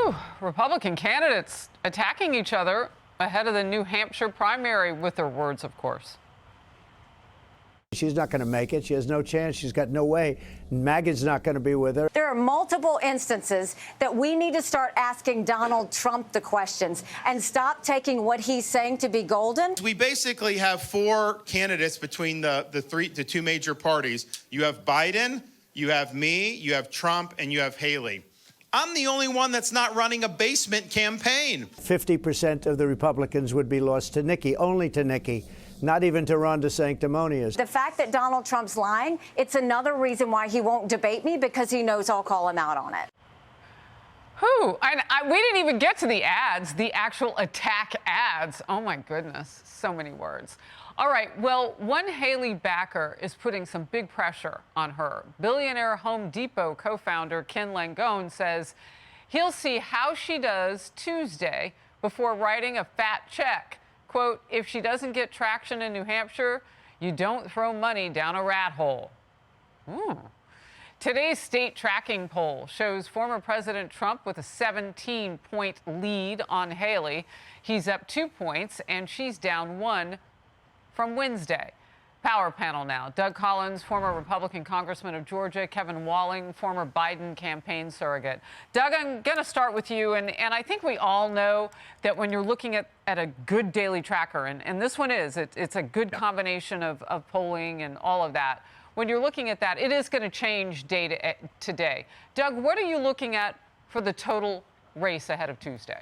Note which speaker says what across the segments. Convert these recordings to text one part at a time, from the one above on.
Speaker 1: Whew. Republican candidates attacking each other ahead of the New Hampshire primary with their words, of course.
Speaker 2: She's not going to make it. She has no chance. She's got no way. MAGA's not going to be with her.
Speaker 3: There are multiple instances that we need to start asking Donald Trump the questions and stop taking what he's saying to be golden.
Speaker 4: We basically have four candidates between the two major parties. You have Biden, you have me, you have Trump, and you have Haley. I'm the only one that's not running a basement campaign.
Speaker 2: 50% of the Republicans would be lost to Nikki, only to Nikki. Not even to Ron DeSanctimonious.
Speaker 3: The fact that Donald Trump's lying, it's another reason why he won't debate me, because he knows I'll call him out on it.
Speaker 1: We didn't even get to the ads, the actual attack ads. Oh, my goodness. So many words. All right. Well, one Haley backer is putting some big pressure on her. Billionaire Home Depot co-founder Ken Langone says he'll see how she does Tuesday before writing a fat check. Quote, if she doesn't get traction in New Hampshire, you don't throw money down a rat hole. Today's state tracking poll shows former President Trump with a 17-point lead on Haley. He's up 2 points, and she's down 1 from Wednesday. Power panel now. Doug Collins, former Republican congressman of Georgia. Kevin Walling, former Biden campaign surrogate. Doug, I'm going to start with you. And I think we all know that when you're looking at a good daily tracker, and this one is, it's a good combination of polling and all of that. When you're looking at that, it is going to change day to day. Doug, what are you looking at for the total race ahead of Tuesday?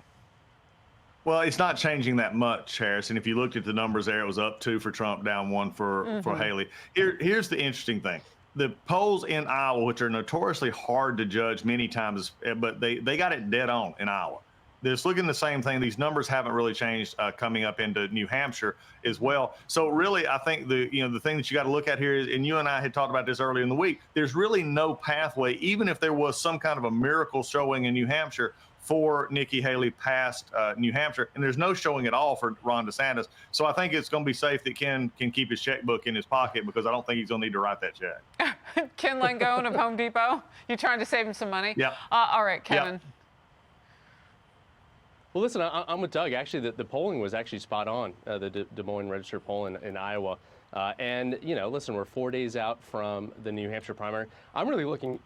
Speaker 5: Well, it's not changing that much, Harrison. If you looked at the numbers there, it was up 2 for Trump, down 1 for Haley. Here's the interesting thing. The polls in Iowa, which are notoriously hard to judge many times, but they got it dead on in Iowa. They're looking the same thing. These numbers haven't really changed coming up into New Hampshire as well. So really, I think the thing that you got to look at here is, and you and I had talked about this earlier in the week, there's really no pathway, even if there was some kind of a miracle showing in New Hampshire, for Nikki Haley past New Hampshire, and there's no showing at all for Ron DeSantis. So I think it's going to be safe that Ken can keep his checkbook in his pocket, because I don't think he's going to need to write that check.
Speaker 1: Ken Langone of Home Depot, you trying to save him some money?
Speaker 5: Yeah.
Speaker 1: All right, Kevin.
Speaker 5: Yep.
Speaker 6: Well, listen, I'm with Doug. Actually, the polling was actually spot on, the Des Moines Register poll in Iowa. And, listen, we're 4 days out from the New Hampshire primary. I'm really looking,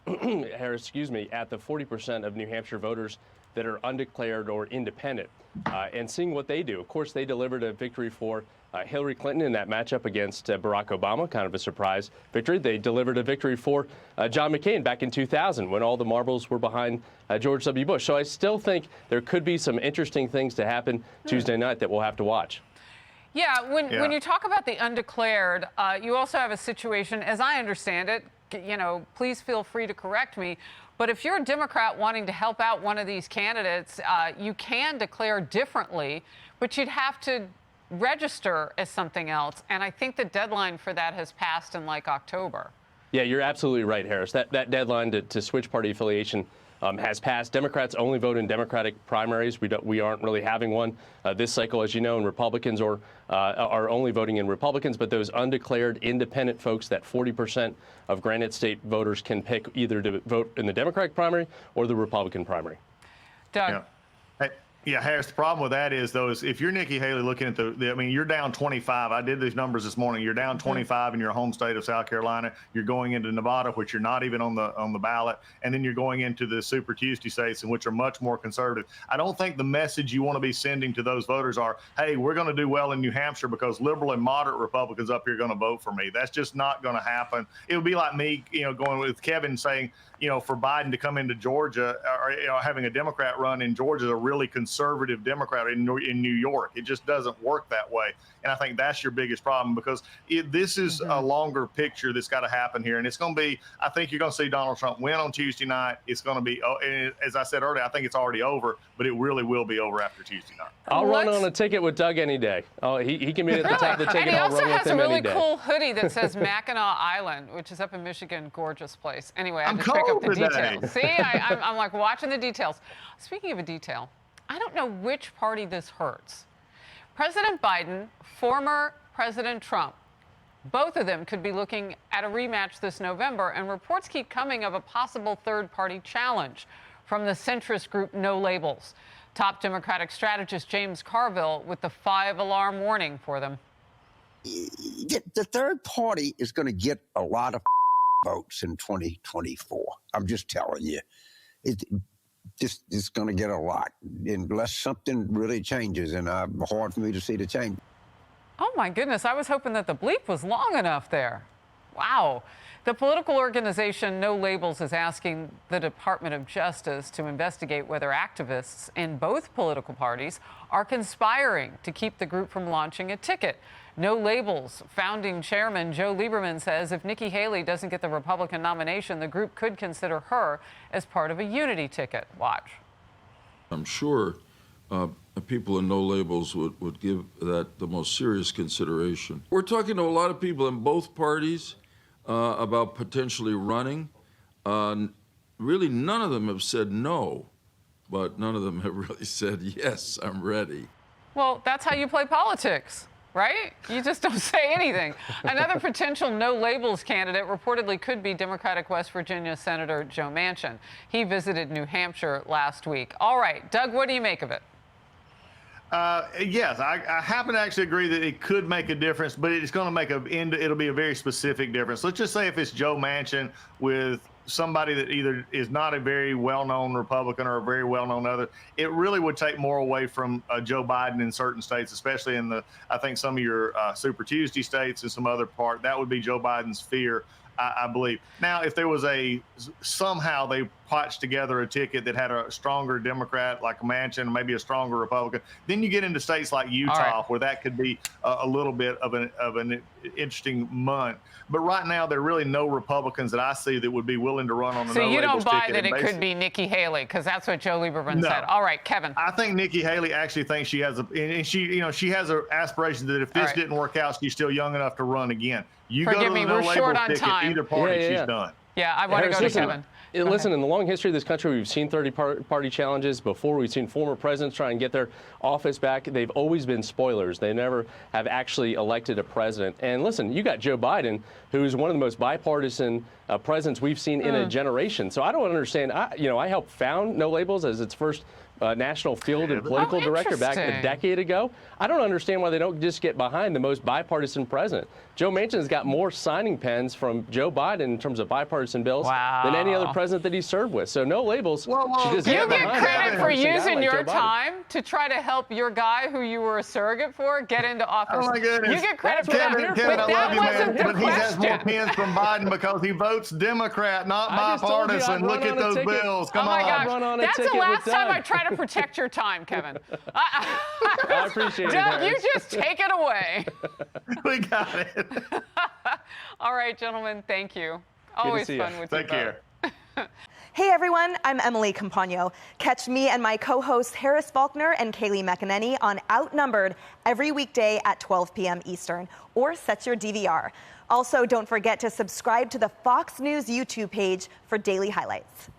Speaker 6: Harris, at the 40% of New Hampshire voters that are undeclared or independent, and seeing what they do. Of course, they delivered a victory for Hillary Clinton in that matchup against Barack Obama, kind of a surprise victory. They delivered a victory for John McCain back in 2000 when all the marbles were behind George W. Bush. So I still think there could be some interesting things to happen Tuesday night that we'll have to watch.
Speaker 1: Yeah, when you talk about the undeclared, you also have a situation, as I understand it, please feel free to correct me, but if you're a Democrat wanting to help out one of these candidates, you can declare differently, but you'd have to register as something else. And I think the deadline for that has passed in like October.
Speaker 6: Yeah, you're absolutely right, Harris. That deadline to switch party affiliation has passed. Democrats only vote in Democratic primaries. We aren't really having one this cycle, as you know, and Republicans are only voting in Republicans. But those undeclared independent folks, that 40% of Granite State voters can pick either to vote in the Democratic primary or the Republican primary.
Speaker 1: Doug.
Speaker 5: Yeah. Yeah, Harris, the problem with that is, though, is if you're Nikki Haley looking at you're down 25. I did these numbers this morning. You're down 25 in your home state of South Carolina. You're going into Nevada, which you're not even on the ballot. And then you're going into the Super Tuesday states, which are much more conservative. I don't think the message you want to be sending to those voters are, hey, we're going to do well in New Hampshire because liberal and moderate Republicans up here are going to vote for me. That's just not going to happen. It would be like me, going with Kevin saying, for Biden to come into Georgia, or having a Democrat run in Georgia is a really conservative Democrat in New York. It just doesn't work that way. And I think that's your biggest problem, because this is a longer picture that's got to happen here. And it's going to be, I think you're going to see Donald Trump win on Tuesday night. It's going to be, as I said earlier, I think it's already over, but it really will be over after Tuesday night.
Speaker 6: I'll run on a ticket with Doug any day. Oh, he can be at the top of the ticket. I'll run with him any day.
Speaker 1: And he also has a really cool hoodie that says Mackinac Island, which is up in Michigan. Gorgeous place. Anyway, I just pick up the details. See, I'm like watching the details. Speaking of a detail, I don't know which party this hurts. President Biden, former President Trump, both of them could be looking at a rematch this November, and reports keep coming of a possible third-party challenge. from the centrist group No Labels. Top Democratic strategist James Carville with the 5-alarm warning for them.
Speaker 7: The third party is going to get a lot of votes in 2024. I'm just telling you. It's going to get a lot unless something really changes, and hard for me to see the change.
Speaker 1: Oh, my goodness. I was hoping that the bleep was long enough there. Wow. The political organization No Labels is asking the Department of Justice to investigate whether activists in both political parties are conspiring to keep the group from launching a ticket. No Labels founding chairman Joe Lieberman says if Nikki Haley doesn't get the Republican nomination, the group could consider her as part of a unity ticket. Watch.
Speaker 8: I'm sure people in No Labels would give that the most serious consideration. We're talking to a lot of people in both parties about potentially running. Really, none of them have said no, but none of them have really said, yes, I'm ready.
Speaker 1: Well, that's how you play politics, right? You just don't say anything. Another potential No Labels candidate reportedly could be Democratic West Virginia Senator Joe Manchin. He visited New Hampshire last week. All right, Doug, what do you make of it?
Speaker 5: Yes, I happen to actually agree that it could make a difference, but it's going to it'll be a very specific difference. Let's just say if it's Joe Manchin with somebody that either is not a very well-known Republican or a very well-known other, it really would take more away from Joe Biden in certain states, especially in I think some of your Super Tuesday states and some other part. That would be Joe Biden's fear, I believe. Now, if there was somehow they patched together a ticket that had a stronger Democrat like Manchin, maybe a stronger Republican, then you get into states like Utah where that could be a little bit of an interesting month. But right now, there are really no Republicans that I see that would be willing to run on the No Labels ticket.
Speaker 1: So you don't buy that it could be Nikki Haley, because that's what Joe Lieberman said. All right, Kevin.
Speaker 5: I think Nikki Haley actually thinks she has she has an aspiration that if this didn't work out, she's still young enough to run again. You
Speaker 1: Forgive
Speaker 5: go to
Speaker 1: me,
Speaker 5: the No
Speaker 1: we're short
Speaker 5: Labels
Speaker 1: on
Speaker 5: ticket,
Speaker 1: time.
Speaker 5: either party, she's done.
Speaker 1: Yeah, I want to go to Kevin.
Speaker 6: Listen, in the long history of this country, we've seen 30-party challenges before. We've seen former presidents try and get their office back. They've always been spoilers. They never have actually elected a president. And listen, you got Joe Biden, who's one of the most bipartisan presidents we've seen in a generation. So I don't understand. I helped found No Labels as its first national field and political director back a decade ago. I don't understand why they don't just get behind the most bipartisan president. Joe Manchin's got more signing pens from Joe Biden in terms of bipartisan bills than any other president that he served with. So No Labels.
Speaker 1: You get credit for using your time to try to help your guy who you were a surrogate for get into office.
Speaker 5: Oh my goodness.
Speaker 1: You get credit for that.
Speaker 5: Kevin,
Speaker 1: but
Speaker 5: I
Speaker 1: that
Speaker 5: love you,
Speaker 1: wasn't
Speaker 5: man.
Speaker 1: the
Speaker 5: But he has more
Speaker 1: question.
Speaker 5: pens from Biden because he votes Democrat, not bipartisan. Look at those bills. Come on.
Speaker 1: Gosh. That's the last time I try to protect your time, Kevin.
Speaker 6: I appreciate it,
Speaker 1: Doug, you
Speaker 6: Harris.
Speaker 1: just take it away.
Speaker 5: We got it.
Speaker 1: All right, gentlemen, thank you. Always fun with you.
Speaker 5: Take care.
Speaker 9: Hey everyone, I'm Emily Campagno. Catch me and my co-hosts Harris Faulkner and Kaylee McEnany on Outnumbered every weekday at 12 p.m. Eastern, or set your DVR. Also, don't forget to subscribe to the Fox News YouTube page for daily highlights.